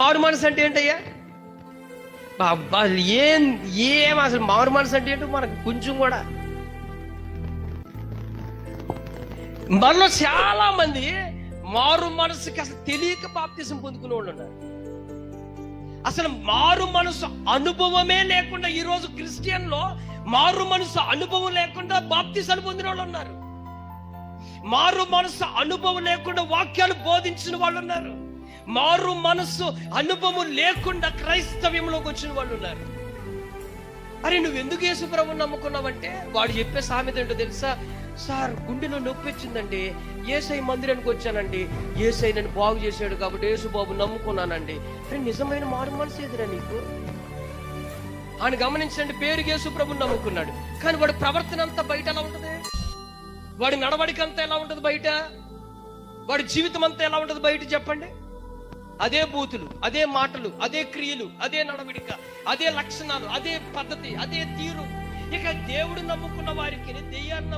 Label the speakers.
Speaker 1: మారు మనసు అంటే ఏంటయ్యా? అబ్బా ఏం అసలు మారు మనసు అంటే ఏంటో మనకు కొంచెం కూడా. మనలో చాలా మంది మారు మనసుకి అసలు తెలియక బాప్తిసం పొందుకునే వాళ్ళు ఉన్నారు. అసలు మారు మనసు అనుభవమే లేకుండా ఈరోజు క్రిస్టియన్లో మారు మనసు అనుభవం లేకుండా బాప్తిసాలు పొందిన వాళ్ళు ఉన్నారు. మారు మనసు అనుభవం లేకుండా వాక్యాలు బోధించిన వాళ్ళు ఉన్నారు. మారు మనసు అనుభవం లేకుండా క్రైస్తవ్యంలోకి వచ్చిన వాళ్ళు ఉన్నారు. అరే నువ్వు ఎందుకు యేసు ప్రభువుని నమ్ముకున్నావంటే వాడు చెప్పే సామెత ఏంటో తెలుసా? సార్ గుండెలో నొప్పి వచ్చిందండి, యేసయ్య మందిరానికి వచ్చానండి, యేసయ్య నన్ను బాగు చేశాడు కాబట్టి యేసు బాబు నమ్ముకున్నానండి. అరే నిజమైన మారు మనసు ఎదురా నీకు? ఆయన గమనించండి, పేరుకి యేసు ప్రభువుని నమ్ముకున్నాడు, కానీ వాడి ప్రవర్తన అంతా బయట ఎలా ఉంటుంది? వాడి నడవడిక అంతా ఎలా ఉంటుంది బయట? వాడి జీవితం అంతా ఎలా ఉంటుంది బయట? చెప్పండి. అదే బూతులు, అదే మాటలు, అదే క్రియలు, అదే నడవడిక, అదే లక్షణాలు, అదే పద్ధతి, అదే తీరు. ఇక దేవుడు నమ్ముకున్న వారికి, దెయ్యాన్ని